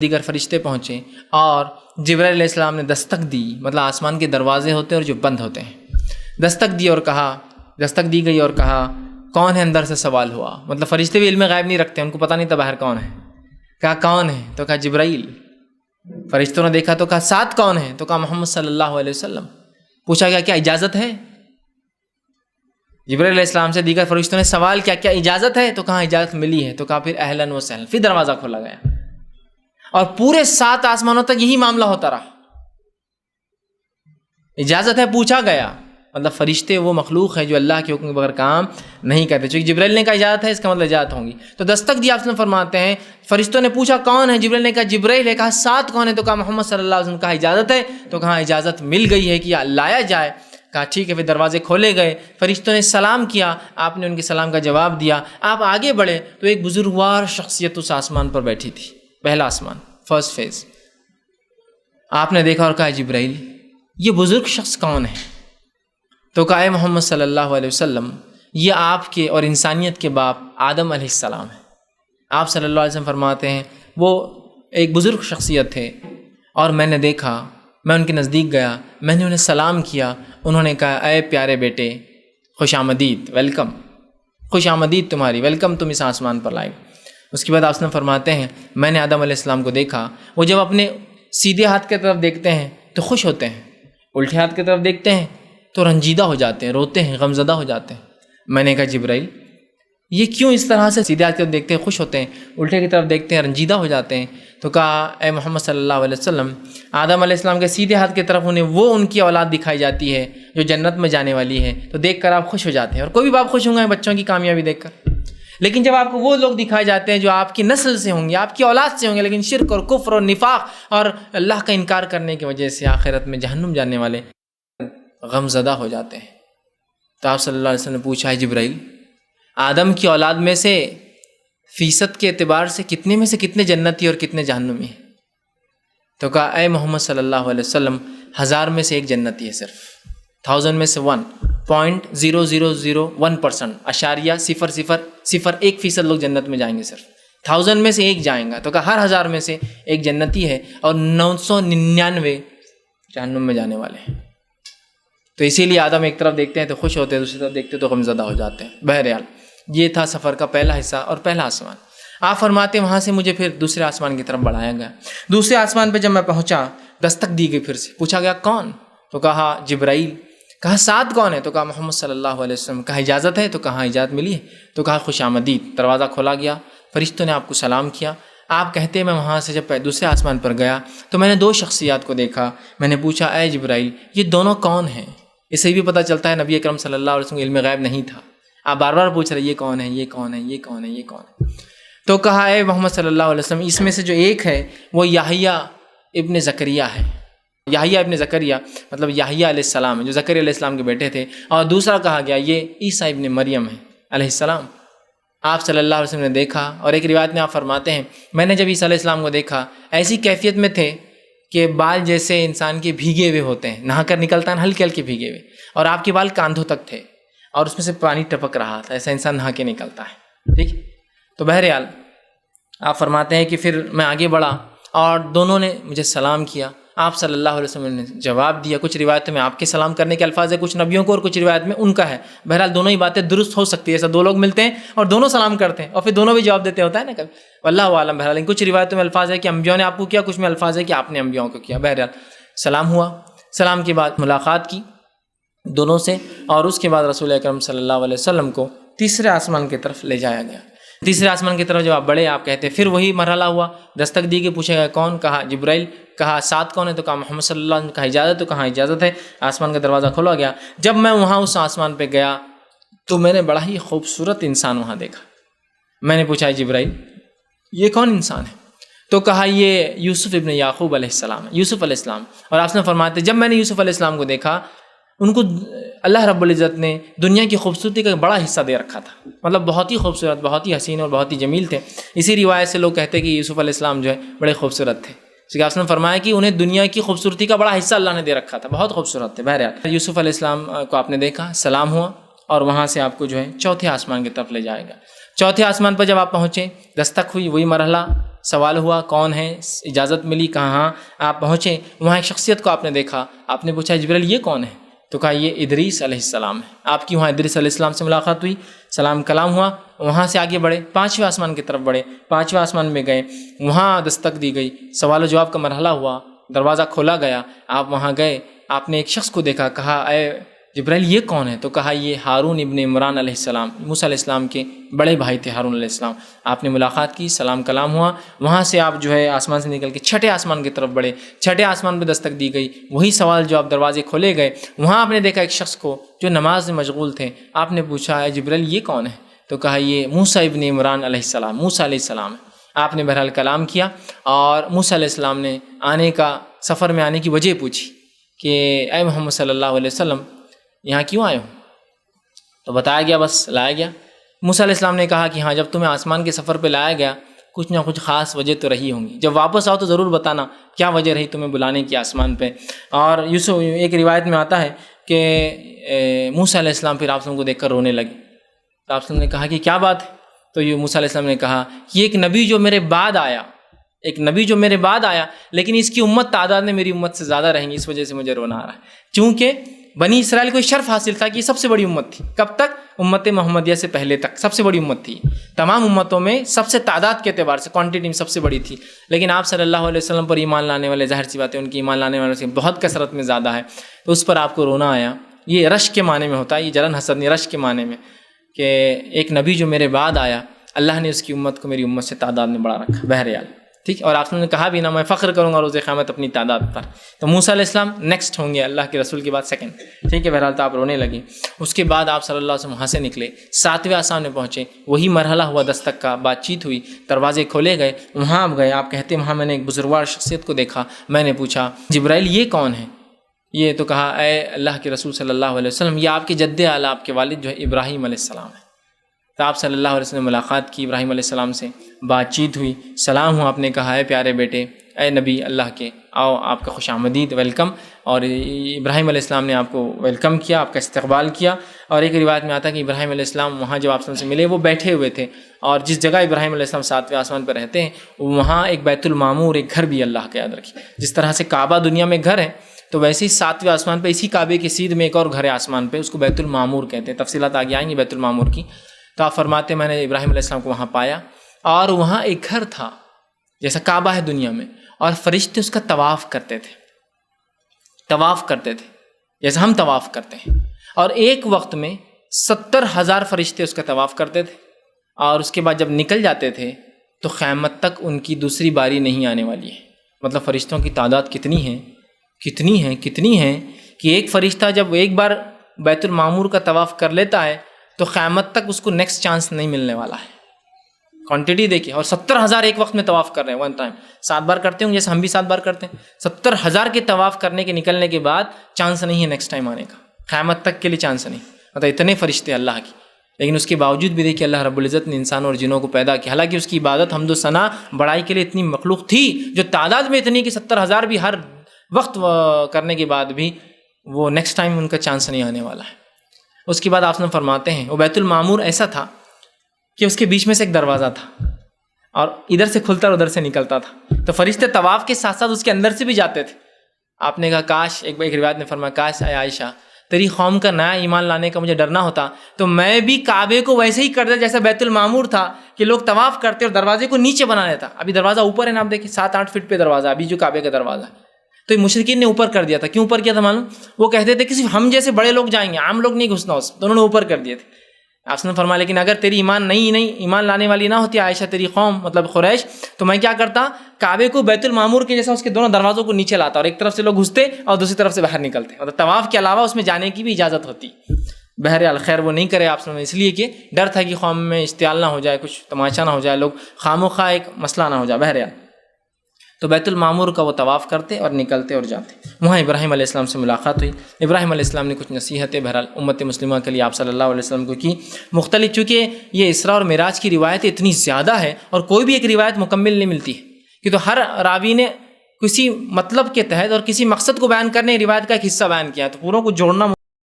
دیگر فرشتے پہنچے اور جبرائیل علیہ السلام نے دستک دی، مطلب آسمان کے دروازے ہوتے ہیں اور جو بند ہوتے ہیں، دستک دی اور کہا، دستک دی گئی اور کہا کون ہے؟ اندر سے سوال ہوا، مطلب فرشتے بھی علم غیب نہیں رکھتے، ان کو پتہ نہیں تھا باہر کون ہے۔ کہا کون ہے؟ تو کہا جبرائیل۔ فرشتوں نے دیکھا تو کہا ساتھ کون ہے؟ تو کہا محمد صلی اللہ علیہ وسلم۔ پوچھا گیا کیا اجازت ہے؟ جبرائیل علیہ السلام سے دیگر فرشتوں نے سوال کیا کیا اجازت ہے؟ تو کہا اجازت ملی ہے۔ تو کہا پھر اہلاً و سہلاً، پھر دروازہ کھولا گیا اور پورے 7 آسمانوں تک یہی معاملہ ہوتا رہا۔ اجازت ہے پوچھا گیا، مطلب فرشتے وہ مخلوق ہے جو اللہ کے حکم کے بغیر کام نہیں کرتے، چونکہ جبرائیل نے کہا اجازت ہے، اس کا مطلب اجازت ہوں گی۔ تو دستک دی، آپ سے فرماتے ہیں فرشتوں نے پوچھا کون ہے؟ جبرائیل نے کہا جبرائیل ہے۔ کہا ساتھ کون ہے؟ تو کہا محمد صلی اللہ علیہ وسلم۔ کہا اجازت ہے؟ تو کہا اجازت مل گئی ہے کہ لایا جائے۔ کہا ٹھیک ہے، پھر دروازے کھولے گئے، فرشتوں نے سلام کیا، آپ نے ان کے سلام کا جواب دیا، آپ آگے بڑھے تو ایک بزرگوار شخصیت اس آسمان پر بیٹھی تھی، پہلا آسمان، فرسٹ فیز۔ آپ نے دیکھا اور کہا جبرائیل یہ بزرگ شخص کون ہے؟ تو کہا اے محمد صلی اللہ علیہ وسلم یہ آپ کے اور انسانیت کے باپ آدم علیہ السلام ہے۔ آپ صلی اللہ علیہ وسلم فرماتے ہیں وہ ایک بزرگ شخصیت تھے اور میں نے دیکھا، میں ان کے نزدیک گیا، میں نے انہیں سلام کیا، انہوں نے کہا اے پیارے بیٹے خوش آمدید، ویلکم، خوش آمدید تمہاری، ویلکم تم اس آسمان پر لائے۔ اس کے بعد آپ نے فرماتے ہیں میں نے آدم علیہ السلام کو دیکھا، وہ جب اپنے سیدھے ہاتھ کی طرف دیکھتے ہیں تو خوش ہوتے ہیں، الٹے ہاتھ کی طرف دیکھتے ہیں تو رنجیدہ ہو جاتے ہیں، روتے ہیں، غمزدہ ہو جاتے ہیں۔ میں نے کہا جبرائیل یہ کیوں اس طرح سے سیدھے ہاتھ کی طرف دیکھتے ہیں خوش ہوتے ہیں، الٹے کی طرف دیکھتے ہیں رنجیدہ ہو جاتے ہیں؟ تو کہا اے محمد صلی اللہ علیہ وسلم آدم علیہ السلام کے سیدھے ہاتھ کی طرف انہیں وہ ان کی اولاد دکھائی جاتی ہے جو جنت میں جانے والی ہے، تو دیکھ کر آپ خوش ہو جاتے ہیں، اور کوئی بھی باپ خوش ہوں گے بچوں کی کامیابی دیکھ کر۔ لیکن جب آپ کو وہ لوگ دکھائے جاتے ہیں جو آپ کی نسل سے ہوں گے، آپ کی اولاد سے ہوں گے، لیکن شرک اور کفر اور نفاق اور اللہ کا انکار کرنے کی وجہ سے آخرت میں جہنم جانے والے، غمزدہ ہو جاتے ہیں۔ تو آپ صلی اللہ علیہ وسلم نے پوچھا ہے جبرائیل آدم کی اولاد میں سے فیصد کے اعتبار سے کتنے میں سے کتنے جنتی اور کتنے جہنمی ہیں؟ تو کہا اے محمد صلی اللہ علیہ وسلم 1000 میں سے ایک جنتی ہے، صرف 1000 میں سے 1.0001%، اشاریہ 0.001% لوگ جنت میں جائیں گے، صرف 1000 میں سے ایک جائیں گا۔ تو کہا ہر 1000 میں سے ایک جنتی ہے اور 999 جہنم میں جانے والے ہیں۔ تو اسی لیے آدم ایک طرف دیکھتے ہیں تو خوش ہوتے ہیں، دوسری طرف دیکھتے ہیں تو غمزدہ ہو جاتے ہیں۔ بہرحال یہ تھا سفر کا پہلا حصہ اور پہلا آسمان۔ آپ فرماتے ہیں وہاں سے مجھے پھر دوسرے آسمان کی طرف بڑھایا گیا۔ دوسرے آسمان پہ جب میں پہنچا دستک دی گئی، پھر سے پوچھا گیا کون؟ تو کہا جبرائیل۔ کہا ساتھ کون ہے؟ تو کہا محمد صلی اللہ علیہ وسلم۔ کہا اجازت ہے؟ تو کہا اجازت ملی ہے۔ تو کہا خوش آمدید۔ دروازہ کھولا گیا، فرشتوں نے آپ کو سلام کیا۔ آپ کہتے ہیں میں وہاں سے جب دوسرے آسمان پر گیا تو میں نے 2 شخصیات کو دیکھا۔ میں نے پوچھا اے جبرائیل یہ دونوں کون ہیں؟ اس سے بھی پتہ چلتا ہے نبی اکرم صلی اللہ علیہ وسلم کو علم غیب نہیں تھا، آپ بار بار پوچھ رہے یہ کون ہے، یہ کون ہے، یہ کون ہے، یہ کون ہے؟ تو کہا اے محمد صلی اللہ علیہ وسلم اس میں سے جو ایک ہے وہ یحییٰ ابن زکریا ہے۔ یحییٰ ابن زکریا مطلب یحییٰ علیہ السلام جو زکریا علیہ السلام کے بیٹے تھے، اور دوسرا کہا گیا یہ عیسیٰ ابن مریم ہے علیہ السلام۔ آپ صلی اللہ علیہ وسلم نے دیکھا، اور ایک روایت میں آپ فرماتے ہیں میں نے جب عیسیٰ علیہ السلام کو دیکھا ایسی کیفیت میں تھے کہ بال جیسے انسان کے بھیگے ہوئے ہوتے ہیں، نہا کر نکلتا ہے ہلکے ہلکے بھیگے ہوئے، اور آپ کے بال کاندھوں تک تھے اور اس میں سے پانی ٹپک رہا تھا، ایسا انسان نہا کے نکلتا ہے، ٹھیک۔ تو بہرحال آپ فرماتے ہیں کہ پھر میں آگے بڑھا اور دونوں نے مجھے سلام کیا، آپ صلی اللہ علیہ وسلم نے جواب دیا۔ کچھ روایتوں میں آپ کے سلام کرنے کے الفاظ ہیں، کچھ نبیوں کو، اور کچھ روایت میں ان کا ہے۔ بہرحال دونوں ہی باتیں درست ہو سکتی ہے، ایسا 2 لوگ ملتے ہیں اور دونوں سلام کرتے ہیں اور پھر دونوں بھی جواب دیتے ہوتا ہے نا کبھی، واللہ عالم۔ بہرحال کچھ روایتوں میں الفاظ ہے کہ انبیاء نے آپ کو کیا، کچھ میں الفاظ ہے کہ آپ نے انبیاء کو کیا۔ بہرحال سلام ہوا، سلام کے بعد ملاقات کی دونوں سے، اور اس کے بعد رسول اکرم صلی اللہ علیہ وسلم کو تیسرے آسمان کی طرف لے جایا گیا۔ تیسرے آسمان کی طرف جب آپ بڑھے، آپ کہتے ہیں پھر وہی مرحلہ ہوا، دستک دی کہ پوچھا گیا کون؟ کہا جبرائیل۔ کہا ساتھ کون ہے؟ تو کہا محمد صلی اللہ علیہ وسلم۔ کہا اجازت؟ تو کہا اجازت ہے۔ آسمان کا دروازہ کھولا گیا۔ جب میں وہاں اس آسمان پہ گیا تو میں نے بڑا ہی خوبصورت انسان وہاں دیکھا۔ میں نے پوچھا جبرائیل یہ کون انسان ہے؟ تو کہا یہ یوسف ابن یعقوب علیہ السلام ہے، یوسف علیہ السلام۔ اور آپ نے فرماتے جب میں نے یوسف علیہ السلام کو دیکھا، ان کو اللہ رب العزت نے دنیا کی خوبصورتی کا بڑا حصہ دے رکھا تھا، مطلب بہت ہی خوبصورت، بہت ہی حسین اور بہت ہی جمیل تھے۔ اسی روایت سے لوگ کہتے ہیں کہ یوسف علیہ السلام جو ہے بڑے خوبصورت تھے، جیسے کہ آپ نے فرمایا کہ انہیں دنیا کی خوبصورتی کا بڑا حصہ اللہ نے دے رکھا تھا، بہت خوبصورت تھے۔ بہرحال یوسف علیہ السلام کو آپ نے دیکھا، سلام ہوا، اور وہاں سے آپ کو جو ہے چوتھے آسمان کی طرف لے جائے گا۔ چوتھے آسمان پر جب آپ پہنچے، دستک ہوئی، وہی مرحلہ سوال ہوا کون ہے، اجازت ملی، کہاں آپ پہنچے، وہاں ایک شخصیت کو آپ نے دیکھا، آپ نے پوچھا جبرائیل یہ کون ہے؟ تو کہا یہ ادریس علیہ السلام ہے۔ آپ کی وہاں ادریس علیہ السلام سے ملاقات ہوئی، سلام کلام ہوا، وہاں سے آگے بڑھے، 5ویں آسمان کی طرف بڑھے، 5ویں آسمان میں گئے، وہاں دستک دی گئی، سوال و جواب کا مرحلہ ہوا، دروازہ کھولا گیا، آپ وہاں گئے، آپ نے ایک شخص کو دیکھا، کہا اے جبرائیل یہ کون ہے؟ تو کہا یہ ہارون ابن عمران علیہ السلام، موسیٰ علیہ السلام کے بڑے بھائی تھے ہارون علیہ السلام۔ آپ نے ملاقات کی، سلام کلام ہوا، وہاں سے آپ جو ہے آسمان سے نکل کے 6ٹھے آسمان کی طرف بڑھے، 6ٹھے آسمان پہ دستک دی گئی، وہی سوال جواب، دروازے کھولے گئے، وہاں آپ نے دیکھا ایک شخص کو جو نماز میں مشغول تھے، آپ نے پوچھا اے جبرائیل یہ کون ہے؟ تو کہا یہ موسیٰ ابن عمران علیہ السلام، موسیٰ علیہ السلام ہے۔ آپ نے بہرحال کلام کیا اور موسیٰ علیہ السلام نے آنے کا، سفر میں آنے کی وجہ پوچھی کہ اے محمد صلی اللہ علیہ وسلم یہاں کیوں آئے ہو؟ تو بتایا گیا، بس لایا گیا۔ موسیٰ علیہ السلام نے کہا کہ ہاں جب تمہیں آسمان کے سفر پہ لایا گیا کچھ نہ کچھ خاص وجہ تو رہی ہوں گی، جب واپس آؤ تو ضرور بتانا کیا وجہ رہی تمہیں بلانے کی آسمان پہ۔ اور یوسف ایک روایت میں آتا ہے کہ موسیٰ علیہ السلام پھر آپ کو دیکھ کر رونے لگے، تو آپ نے کہا کہ کیا بات ہے؟ تو یہ موسیٰ علیہ السلام نے کہا یہ ایک نبی جو میرے بعد آیا، ایک نبی جو میرے بعد آیا، لیکن اس کی امت تعداد میں میری امت سے زیادہ رہیں گی، اس وجہ سے مجھے رونا آ رہا ہے۔ چونکہ بنی اسرائیل کو یہ شرف حاصل تھا کہ یہ سب سے بڑی امت تھی، کب تک؟ امت محمدیہ سے پہلے تک سب سے بڑی امت تھی، تمام امتوں میں سب سے تعداد کے اعتبار سے کوانٹٹی میں سب سے بڑی تھی، لیکن آپ صلی اللہ علیہ وسلم پر ایمان لانے والے، ظاہر سی بات ہے ان کی ایمان لانے والوں سے بہت کثرت میں زیادہ ہے، تو اس پر آپ کو رونا آیا۔ یہ رشک کے معنی میں ہوتا ہے، یہ جلن حسد نہیں، رشک کے معنی میں کہ ایک نبی جو میرے بعد آیا، اللہ نے اس کی امت کو میری امت سے تعداد میں بڑھا رکھا، بہرحال ٹھیک۔ اور آپ نے کہا بھی نا میں فخر کروں گا روز قیامت اپنی تعداد پر، تو موسیٰ علیہ السلام نیکسٹ ہوں گے اللہ کے رسول کے بعد سیکنڈ، ٹھیک ہے۔ بہرحال تو آپ رونے لگے۔ اس کے بعد آپ صلی اللہ علیہ وسلم وہاں سے نکلے، 7ویں آسمان میں پہنچے، وہی مرحلہ ہوا دستک کا، بات چیت ہوئی، دروازے کھولے گئے، وہاں آپ گئے، آپ کہتے ہیں وہاں میں نے ایک بزرگوار شخصیت کو دیکھا، میں نے پوچھا جبرائیل یہ کون ہے؟ یہ تو کہا اے اللہ کے رسول صلی اللہ علیہ وسلم یہ آپ کے جد اعلیٰ، آپ کے والد جو ہے ابراہیم علیہ السلام ہے۔ تو آپ صلی اللہ علیہ وسلم نے ملاقات کی، ابراہیم علیہ السلام سے بات چیت ہوئی، سلام ہوا، آپ نے کہا اے پیارے بیٹے، اے نبی اللہ کے، آؤ آپ کا خوش آمدید، ویلکم۔ اور ابراہیم علیہ السلام نے آپ کو ویلکم کیا، آپ کا استقبال کیا۔ اور ایک روایت میں آتا ہے کہ ابراہیم علیہ السلام وہاں جب آپ سے ملے وہ بیٹھے ہوئے تھے، اور جس جگہ ابراہیم علیہ السلام 7ویں آسمان پہ رہتے ہیں وہاں ایک بیت المعمور، ایک گھر بھی اللہ کا، یاد رکھیے جس طرح سے کعبہ دنیا میں گھر ہے تو ویسے ہی 7ویں آسمان پہ اسی کعبے کی سیدھ میں ایک اور گھر ہے آسمان پہ، اس کو بیت المعمور کہتے ہیں، تفصیلات آگے آئیں گی بیت المعمور کی۔ تو آپ فرماتے میں نے ابراہیم علیہ السلام کو وہاں پایا، اور وہاں ایک گھر تھا جیسا کعبہ ہے دنیا میں، اور فرشتے اس کا طواف کرتے تھے، طواف کرتے تھے جیسا ہم طواف کرتے ہیں، اور ایک وقت میں 70,000 فرشتے اس کا طواف کرتے تھے، اور اس کے بعد جب نکل جاتے تھے تو قیامت تک ان کی دوسری باری نہیں آنے والی ہے۔ مطلب فرشتوں کی تعداد کتنی ہے کہ ایک فرشتہ جب ایک بار بیت المعمور کا طواف کر لیتا ہے تو قیامت تک اس کو نیکسٹ چانس نہیں ملنے والا ہے۔ کوانٹٹی دیکھیے، اور 70,000 ایک وقت میں طواف کر رہے ہیں، ون ٹائم 7 بار کرتے ہوں جیسے ہم بھی 7 بار کرتے ہیں، 70,000 کے طواف کرنے کے نکلنے کے بعد چانس نہیں ہے نیکسٹ ٹائم آنے کا، قیامت تک کے لیے چانس نہیں، مطلب اتنے فرشتے اللہ کی۔ لیکن اس کے باوجود بھی دیکھیے اللہ رب العزت نے انسانوں اور جنوں کو پیدا کیا، حالانکہ اس کی عبادت حمد و ثنا بڑائی کے لیے اتنی مخلوق تھی جو تعداد میں اتنی کہ 70,000 بھی ہر وقت کرنے کے بعد بھی وہ نیکسٹ ٹائم ان کا چانس نہیں آنے والا ہے۔ اس کے بعد آپ نے فرماتے ہیں وہ بیت المعمور ایسا تھا کہ اس کے بیچ میں سے ایک دروازہ تھا، اور ادھر سے کھلتا اور ادھر سے نکلتا تھا، تو فرشتے طواف کے ساتھ ساتھ اس کے اندر سے بھی جاتے تھے۔ آپ نے کہا کاش، ایک روایت میں فرمایا کاش اے عائشہ تیری قوم کا نیا ایمان لانے کا مجھے ڈرنا ہوتا تو میں بھی کعبے کو ویسے ہی کر دیتا جیسا بیت المعمور تھا کہ لوگ طواف کرتے اور دروازے کو نیچے بنا لیتا۔ ابھی دروازہ اوپر ہے نا، آپ دیکھیں 7-8 فٹ پہ دروازہ ابھی جو کعبے کا دروازہ ہے، تو یہ مشرکین نے اوپر کر دیا تھا۔ کیوں اوپر کیا تھا معلوم؟ وہ کہتے تھے کہ صرف ہم جیسے بڑے لوگ جائیں گے، عام لوگ نہیں گھسنا اس، تو انہوں نے اوپر کر دیے تھے۔ آپ نے فرمایا لیکن اگر تیری ایمان لانے والی نہ ہوتی عائشہ تیری قوم مطلب قریش، تو میں کیا کرتا، کعبے کو بیت المعمور کے جیسا اس کے دونوں دروازوں کو نیچے لاتا، اور ایک طرف سے لوگ گھستے اور دوسری طرف سے باہر نکلتے، مطلب طواف کے علاوہ اس میں جانے کی بھی اجازت ہوتی۔ بہرحال خیر وہ نہیں کرے آپ نے، اس لیے کہ ڈر تھا کہ قوم میں اشتعال نہ ہو جائے، کچھ تماشا نہ ہو جائے، لوگ خاموخواہ ایک مسئلہ نہ ہو جائے۔ بہرحال تو بیت المعمور کا وہ طواف کرتے اور نکلتے اور جاتے۔ وہاں ابراہیم علیہ السلام سے ملاقات ہوئی، ابراہیم علیہ السلام نے کچھ نصیحتیں بہرحال امت مسلمہ کے لیے آپ صلی اللہ علیہ وسلم کو کی مختلف، چونکہ یہ اسراء اور معراج کی روایتیں اتنی زیادہ ہے اور کوئی بھی ایک روایت مکمل نہیں ملتی ہے، کہ تو ہر راوی نے کسی مطلب کے تحت اور کسی مقصد کو بیان کرنے روایت کا ایک حصہ بیان کیا ہے، تو پوروں کو جوڑنا